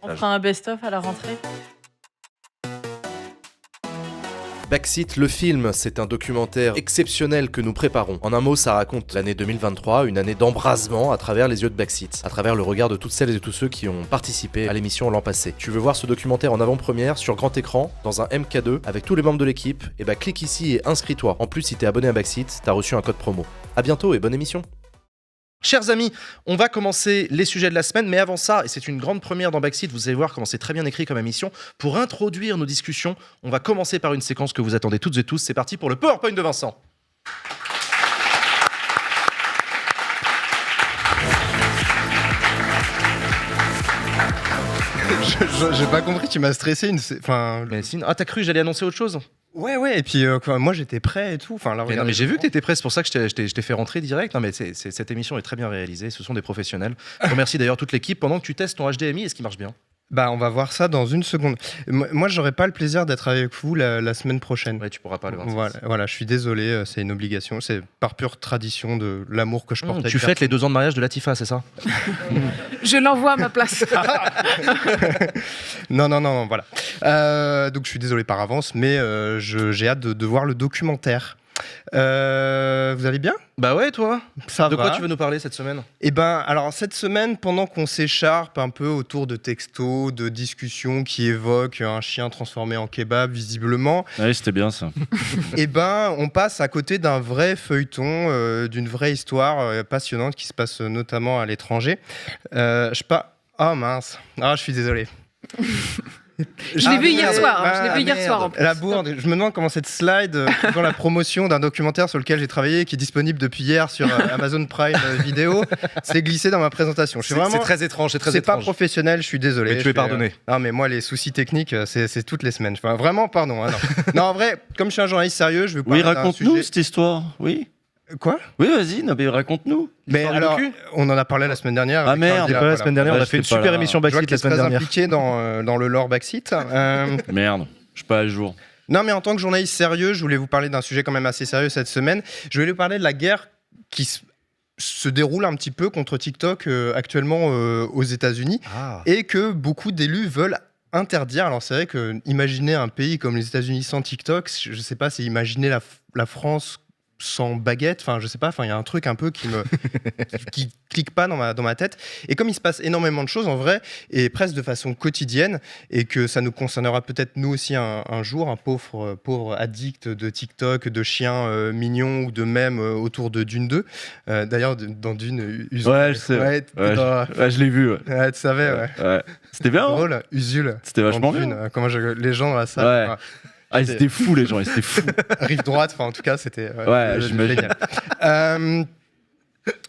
On fera un best-of à la rentrée. Backseat, le film, c'est un documentaire exceptionnel que nous préparons. En un mot, ça raconte l'année 2023, une année d'embrasement à travers les yeux de Backseat, à travers le regard de toutes celles et tous ceux qui ont participé à l'émission l'an passé. Tu veux voir ce documentaire en avant-première, sur grand écran, dans un MK2, avec tous les membres de l'équipe, et bah clique ici et inscris-toi. En plus, si t'es abonné à Backseat, t'as reçu un code promo. À bientôt et bonne émission. Chers amis, on va commencer les sujets de la semaine, mais avant ça, et c'est une grande première dans Backseat, vous allez voir comment c'est très bien écrit comme émission, pour introduire nos discussions, on va commencer par une séquence que vous attendez toutes et tous, c'est parti pour le PowerPoint de Vincent. J'ai pas compris, tu m'as stressé. Mais sinon, t'as cru que j'allais annoncer autre chose ? Ouais, et puis moi j'étais prêt et tout. Enfin, là, Mais j'ai vu que t'étais prêt, c'est pour ça que je t'ai fait rentrer direct. Non, mais cette émission est très bien réalisée, ce sont des professionnels. Je remercie d'ailleurs toute l'équipe pendant que tu testes ton HDMI, est-ce qu'il marche bien ? Bah, on va voir ça dans une seconde. Moi, j'aurai pas le plaisir d'être avec vous la semaine prochaine. Ouais, tu pourras pas le 26. Voilà, je suis désolé, c'est une obligation. C'est par pure tradition de l'amour que je porte. Tu fêtes les 2 ans de mariage de Latifa, c'est ça ? Je l'envoie à ma place. Non, voilà. Donc, je suis désolé par avance, mais j'ai hâte de voir le documentaire. Vous allez bien ? Bah ouais, toi. Ça De va. quoi tu veux nous parler cette semaine ? Eh ben, alors cette semaine, pendant qu'on s'écharpe un peu autour de textos, de discussions qui évoquent un chien transformé en kebab, visiblement. Ouais, c'était bien ça. Eh ben, on passe à côté d'un vrai feuilleton, d'une vraie histoire passionnante qui se passe notamment à l'étranger. Oh mince. Ah, je suis désolé. Je l'ai vu hier soir. En plus. La bourde. Je me demande comment cette slide dans la promotion d'un documentaire sur lequel j'ai travaillé, qui est disponible depuis hier sur Amazon Prime Video, s'est glissé dans ma présentation. C'est très étrange, C'est pas professionnel, je suis désolé. Mais tu es pardonné. Non, mais moi, les soucis techniques, c'est toutes les semaines. Enfin, vraiment, pardon. Hein, non. En vrai, comme je suis un journaliste sérieux, je veux parler d'un sujet... raconte-nous cette histoire. Oui. Quoi ? Oui, vas-y, mais raconte-nous. Mais alors, on en a parlé la semaine dernière. Ah merde, la semaine dernière, on a fait une super émission Backseat la semaine dernière. Impliqué dans le lore Backseat. Merde, je suis pas à jour. Non, mais en tant que journaliste sérieux, je voulais vous parler d'un sujet quand même assez sérieux cette semaine. Je voulais vous parler de la guerre qui se déroule un petit peu contre TikTok actuellement aux États-Unis et que beaucoup d'élus veulent interdire. Alors c'est vrai que imaginer un pays comme les États-Unis sans TikTok, je sais pas, c'est imaginer la France sans baguette, enfin je sais pas, il y a un truc un peu qui clique pas dans ma tête. Et comme il se passe énormément de choses en vrai, et presque de façon quotidienne, et que ça nous concernera peut-être nous aussi un jour, un pauvre addict de TikTok, de chiens mignons ou de mèmes autour de Dune 2. D'ailleurs, dans Dune, Usul. Ouais, je sais. Ouais, je l'ai vu. Ouais, tu savais, ouais. C'était bien. Drôle, Usul. C'était vachement bien. Comment les gens dans la salle. Ouais. Ah, ils étaient fous, les gens, ils étaient fous. Rive droite, en tout cas, c'était j'imagine. Génial.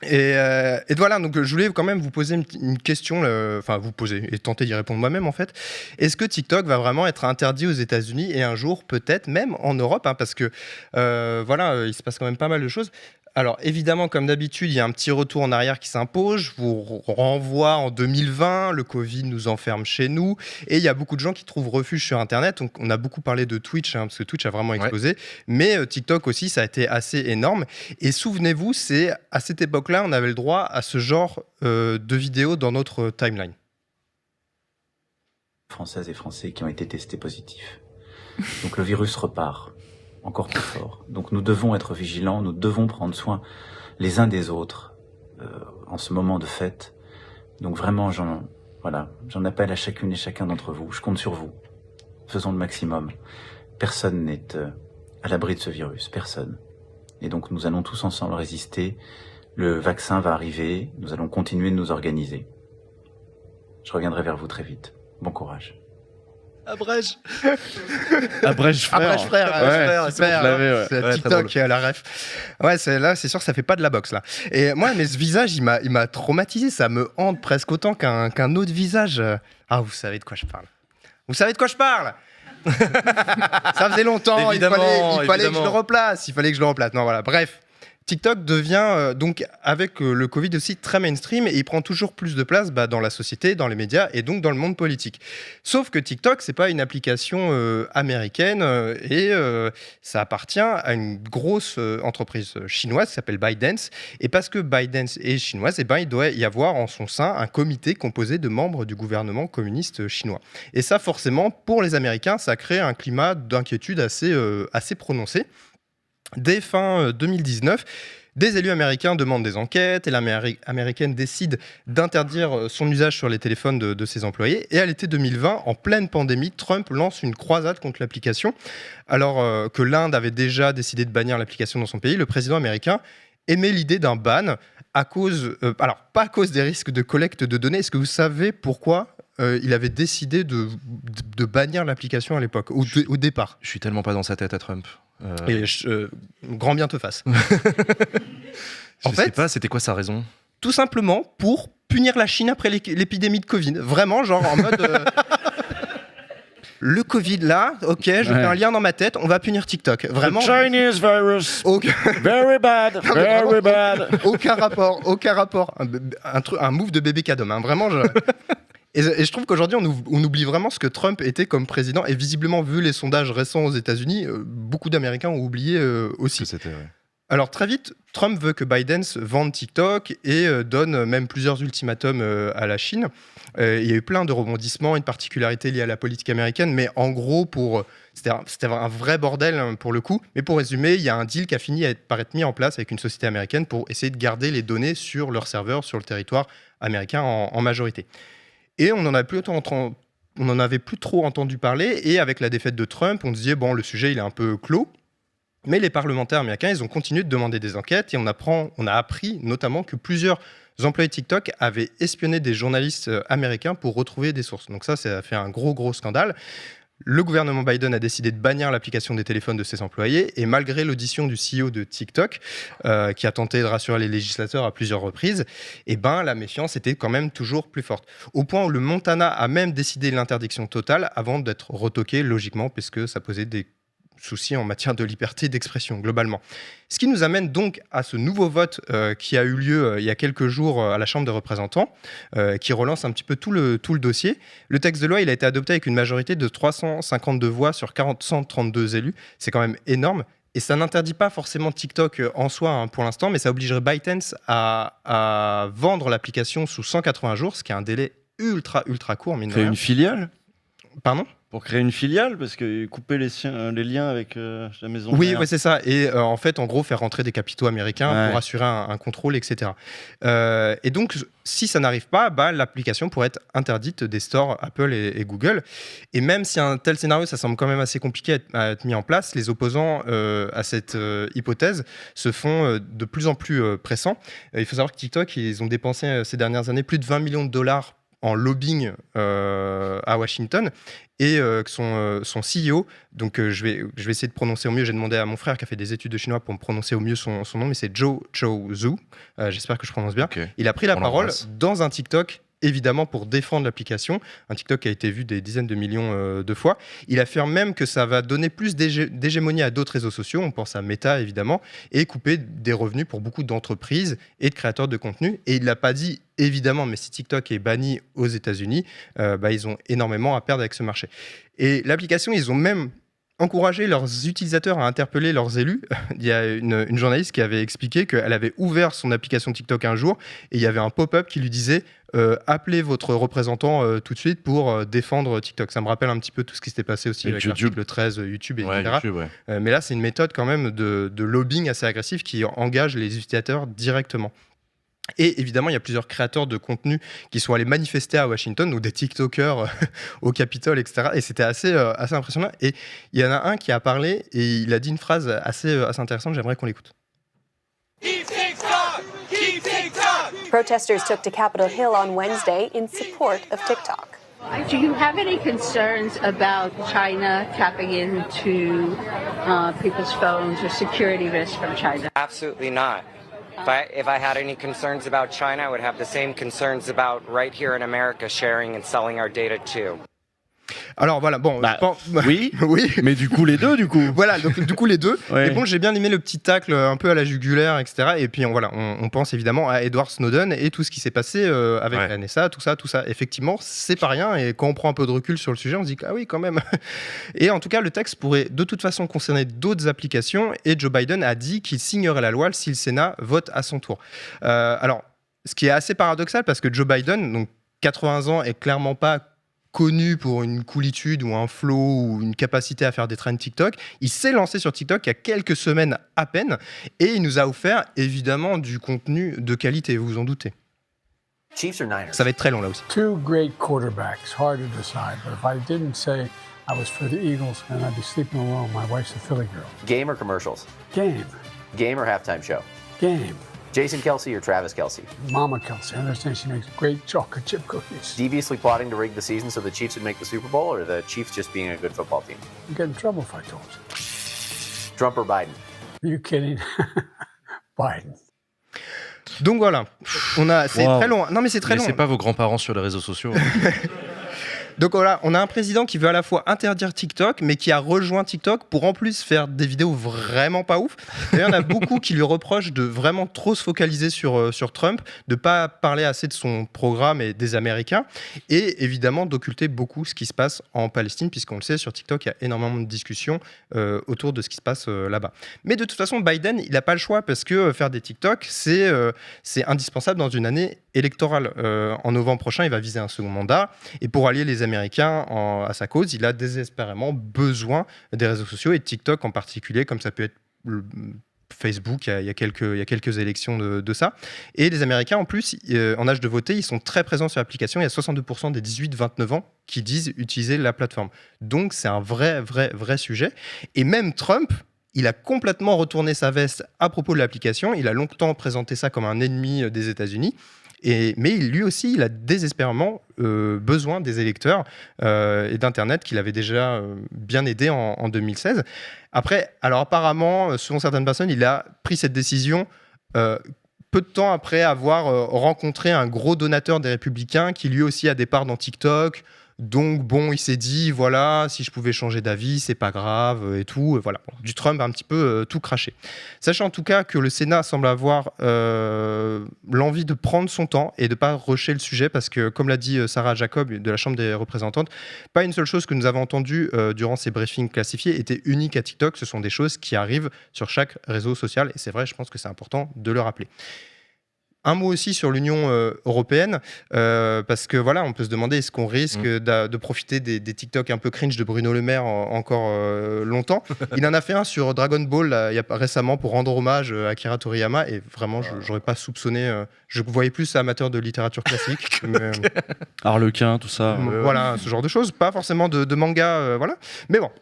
Et voilà, donc je voulais quand même vous poser une question, vous poser et tenter d'y répondre moi-même en fait. Est-ce que TikTok va vraiment être interdit aux États-Unis et un jour peut-être même en Europe, parce que il se passe quand même pas mal de choses. Alors évidemment, comme d'habitude, il y a un petit retour en arrière qui s'impose. Je vous renvoie en 2020, le Covid nous enferme chez nous et il y a beaucoup de gens qui trouvent refuge sur Internet. Donc, on a beaucoup parlé de Twitch, parce que Twitch a vraiment explosé. Mais TikTok aussi, ça a été assez énorme. Et souvenez-vous, c'est à cette époque-là, on avait le droit à ce genre de vidéos dans notre timeline. Françaises et Français qui ont été testés positifs. Donc le virus repart. Encore plus fort. Donc nous devons être vigilants, nous devons prendre soin les uns des autres en ce moment de fête. Donc vraiment, j'en appelle à chacune et chacun d'entre vous. Je compte sur vous. Faisons le maximum. Personne n'est à l'abri de ce virus, personne. Et donc nous allons tous ensemble résister. Le vaccin va arriver, nous allons continuer de nous organiser. Je reviendrai vers vous très vite. Bon courage. Abrège frère, super. C'est TikTok qui a la ref. Ouais, c'est sûr que ça fait pas de la boxe là. Et moi, mais ce visage, il m'a traumatisé. Ça me hante presque autant qu'un autre visage. Ah, vous savez de quoi je parle. Ça faisait longtemps. Il fallait que je le replace. Non, voilà. Bref. TikTok devient donc avec le Covid aussi très mainstream et il prend toujours plus de place dans la société, dans les médias et donc dans le monde politique. Sauf que TikTok, c'est pas une application américaine et ça appartient à une grosse entreprise chinoise qui s'appelle ByteDance. Et parce que ByteDance est chinoise, il doit y avoir en son sein un comité composé de membres du gouvernement communiste chinois. Et ça, forcément, pour les Américains, ça crée un climat d'inquiétude assez prononcé. Dès fin 2019, des élus américains demandent des enquêtes et l'armée américaine décide d'interdire son usage sur les téléphones de ses employés. Et à l'été 2020, en pleine pandémie, Trump lance une croisade contre l'application. Alors que l'Inde avait déjà décidé de bannir l'application dans son pays, le président américain émet l'idée d'un ban à cause, alors pas à cause des risques de collecte de données. Est-ce que vous savez pourquoi il avait décidé de bannir l'application à l'époque, au départ? Je suis tellement pas dans sa tête à Trump. Et grand bien te fasse. En fait, sais pas, c'était quoi sa raison? Tout simplement pour punir la Chine après l'épidémie de Covid. Vraiment, genre en mode... le Covid là, ok, je fais un lien dans ma tête, on va punir TikTok. Vraiment. The Chinese virus. Very bad, very bad. Aucun rapport. Un move de bébé Cadom, hein. Vraiment, Et je trouve qu'aujourd'hui, on oublie vraiment ce que Trump était comme président. Et visiblement, vu les sondages récents aux États-Unis, beaucoup d'Américains ont oublié aussi. Alors très vite, Trump veut que Biden vende TikTok et donne même plusieurs ultimatums à la Chine. Il y a eu plein de rebondissements, une particularité liée à la politique américaine, mais en gros, c'était un vrai bordel pour le coup. Mais pour résumer, il y a un deal qui a fini par être mis en place avec une société américaine pour essayer de garder les données sur leur serveur, sur le territoire américain en majorité. Et on n'en avait plus trop entendu parler. Et avec la défaite de Trump, on disait, bon, le sujet, il est un peu clos. Mais les parlementaires américains, ils ont continué de demander des enquêtes. Et on a appris notamment que plusieurs employés de TikTok avaient espionné des journalistes américains pour retrouver des sources. Donc ça a fait un gros scandale. Le gouvernement Biden a décidé de bannir l'application des téléphones de ses employés et malgré l'audition du CEO de TikTok, qui a tenté de rassurer les législateurs à plusieurs reprises, la méfiance était quand même toujours plus forte. Au point où le Montana a même décidé l'interdiction totale avant d'être retoqué logiquement, puisque ça posait des soucis en matière de liberté d'expression globalement. Ce qui nous amène donc à ce nouveau vote qui a eu lieu il y a quelques jours à la Chambre des représentants, qui relance un petit peu tout le dossier. Le texte de loi, il a été adopté avec une majorité de 352 voix sur 432 élus. C'est quand même énorme. Et ça n'interdit pas forcément TikTok en soi pour l'instant, mais ça obligerait ByteDance à vendre l'application sous 180 jours, ce qui est un délai ultra court. Créer une filiale ? Pardon ? Pour créer une filiale, parce que couper les liens avec la maison oui, mère. Ouais, c'est ça. Et en fait, en gros, faire rentrer des capitaux américains pour assurer un contrôle, etc. Et donc, si ça n'arrive pas, l'application pourrait être interdite des stores Apple et Google. Et même si un tel scénario, ça semble quand même assez compliqué à être mis en place, les opposants à cette hypothèse se font de plus en plus pressants. Il faut savoir que TikTok, ils ont dépensé ces dernières années plus de 20 millions de dollars en lobbying à Washington et son CEO, donc je vais essayer de prononcer au mieux, j'ai demandé à mon frère qui a fait des études de chinois pour me prononcer au mieux son nom, mais c'est Zhou Zhu, j'espère que je prononce bien. Okay. Il a pris la parole dans un TikTok, évidemment pour défendre l'application, un TikTok qui a été vu des dizaines de millions de fois. Il affirme même que ça va donner plus d'hégémonie à d'autres réseaux sociaux, on pense à Meta évidemment, et couper des revenus pour beaucoup d'entreprises et de créateurs de contenu. Et il ne l'a pas dit évidemment, mais si TikTok est banni aux États-Unis, ils ont énormément à perdre avec ce marché. Et l'application, ils ont même encourager leurs utilisateurs à interpeller leurs élus. Il y a une journaliste qui avait expliqué qu'elle avait ouvert son application TikTok un jour et il y avait un pop-up qui lui disait appelez votre représentant tout de suite pour défendre TikTok. Ça me rappelle un petit peu tout ce qui s'était passé aussi avec l'article 13 YouTube, etc. YouTube, mais là, c'est une méthode quand même de lobbying assez agressif qui engage les utilisateurs directement. Et évidemment, il y a plusieurs créateurs de contenu qui sont allés manifester à Washington, donc des TikTokers au Capitole, etc. Et c'était assez impressionnant. Et il y en a un qui a parlé et il a dit une phrase assez intéressante, j'aimerais qu'on l'écoute. Keep TikTok! Keep TikTok! Protesters took to Capitol Hill on Wednesday in support of TikTok. Do you have any concerns about China tapping into people's phones or security risks from China? Absolutely not. If I had any concerns about China, I would have the same concerns about right here in America sharing and selling our data too. Alors voilà, bon, Bah, je pense- oui, oui. mais du coup, les deux, du coup. Voilà, donc du coup les deux. Ouais. Et bon, j'ai bien aimé le petit tacle un peu à la jugulaire, etc. Et puis on pense évidemment à Edward Snowden et tout ce qui s'est passé avec la NSA, tout ça. Effectivement, c'est pas rien. Et quand on prend un peu de recul sur le sujet, on se dit que, ah oui, quand même. Et en tout cas, le texte pourrait de toute façon concerner d'autres applications. Et Joe Biden a dit qu'il signerait la loi si le Sénat vote à son tour. Alors, ce qui est assez paradoxal parce que Joe Biden, donc 80 ans, est clairement pas connu pour une coolitude ou un flow ou une capacité à faire des trends TikTok. Il s'est lancé sur TikTok il y a quelques semaines à peine et il nous a offert évidemment du contenu de qualité, vous vous en doutez. Chiefs or Niners? Ça va être très long là aussi. Two great quarterbacks, hard to decide. But if I didn't say I was for the Eagles, then I'd be sleeping alone. My wife's a Philly girl. Game or commercials? Game. Game or halftime show? Game. Jason Kelsey or Travis Kelsey? Mama Kelsey. I understand she makes great chocolate chip cookies. Deviously plotting to rig the season so the Chiefs would make the Super Bowl, or the Chiefs just being a good football team? I'd get in trouble if I told you. Trump or Biden? Are you kidding? Biden. Donc voilà, c'est très long. Non mais c'est très long. Laissez pas vos grands-parents sur les réseaux sociaux. Donc voilà, on a un président qui veut à la fois interdire TikTok, mais qui a rejoint TikTok pour en plus faire des vidéos vraiment pas ouf. Et il y en a beaucoup qui lui reprochent de vraiment trop se focaliser sur Trump, de pas parler assez de son programme et des Américains, et évidemment d'occulter beaucoup ce qui se passe en Palestine, puisqu'on le sait, sur TikTok, il y a énormément de discussions autour de ce qui se passe là-bas. Mais de toute façon, Biden, il n'a pas le choix, parce que faire des TikTok, c'est indispensable dans une année électorale. En novembre prochain, il va viser un second mandat, et pour allier les Américains à sa cause, il a désespérément besoin des réseaux sociaux et de TikTok en particulier, comme ça peut être Facebook, il y a quelques élections de ça. Et les Américains, en plus, en âge de voter, ils sont très présents sur l'application. Il y a 62% des 18-29 ans qui disent utiliser la plateforme. Donc, c'est un vrai sujet. Et même Trump, il a complètement retourné sa veste à propos de l'application. Il a longtemps présenté ça comme un ennemi des États-Unis. Mais lui aussi, il a désespérément besoin des électeurs et d'Internet qu'il avait déjà bien aidé en 2016. Après, alors apparemment, selon certaines personnes, il a pris cette décision peu de temps après avoir rencontré un gros donateur des Républicains qui lui aussi a des parts dans TikTok. Donc bon, il s'est dit, voilà, si je pouvais changer d'avis, c'est pas grave et tout. Voilà, bon, du Trump a un petit peu tout craché. Sachant en tout cas que le Sénat semble avoir l'envie de prendre son temps et de pas rusher le sujet parce que, comme l'a dit Sarah Jacob de la Chambre des représentants, pas une seule chose que nous avons entendue durant ces briefings classifiés était unique à TikTok. Ce sont des choses qui arrivent sur chaque réseau social et c'est vrai, je pense que c'est important de le rappeler. Un mot aussi sur l'Union européenne, parce que voilà, on peut se demander est-ce qu'on risque de profiter des TikTok un peu cringe de Bruno Le Maire encore longtemps. Il en a fait un sur Dragon Ball récemment pour rendre hommage à Akira Toriyama et vraiment, j'aurais pas soupçonné. Je voyais plus amateur de littérature classique. Harlequin, tout ça. Voilà, ce genre de choses. Pas forcément de manga, voilà. Mais bon.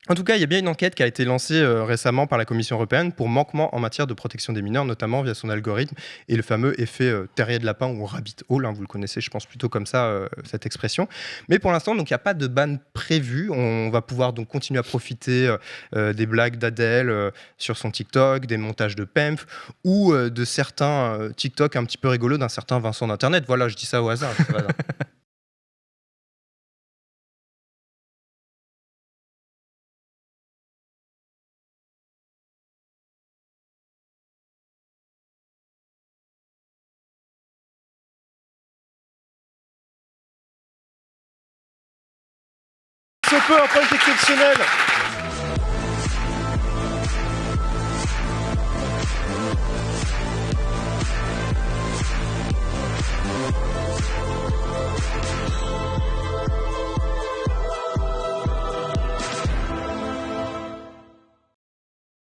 En tout cas, il y a bien une enquête qui a été lancée récemment par la Commission européenne pour manquement en matière de protection des mineurs, notamment via son algorithme et le fameux effet terrier de lapin ou rabbit hole, vous le connaissez, je pense plutôt comme ça, cette expression. Mais pour l'instant, donc il n'y a pas de ban prévu. On va pouvoir donc continuer à profiter des blagues d'Adèle sur son TikTok, des montages de Pemph ou de certains TikTok un petit peu rigolos d'un certain Vincent d'Internet. Voilà, je dis ça au hasard. Ce peu un point exceptionnel